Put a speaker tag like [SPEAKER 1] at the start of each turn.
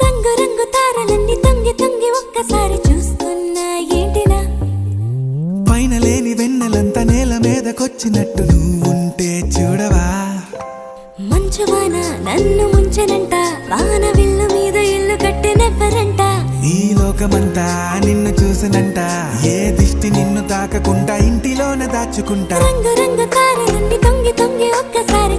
[SPEAKER 1] రంగు రంగు తారలన్నీ తొంగి తొంగి ఒక్కసారి చూస్తున్నా ఏంటినా
[SPEAKER 2] పైన లేని వెన్నెలంతా నేల మీదకొచ్చినట్టు నువ్వుంటే చూడవా
[SPEAKER 1] మంచువాన నన్ను ముంచనంట వాన విల్లు మీద ఇల్లు కట్టెనెవ్వరంట
[SPEAKER 2] ఈ లోకమంతా నిన్ను చూసినంట ఏ దిష్టి నిన్ను తాకకుండా ఇంటిలోనే దాచుకుంటా
[SPEAKER 1] రంగు రంగు తారలన్నీ తొంగి తొంగి ఒక్కసారి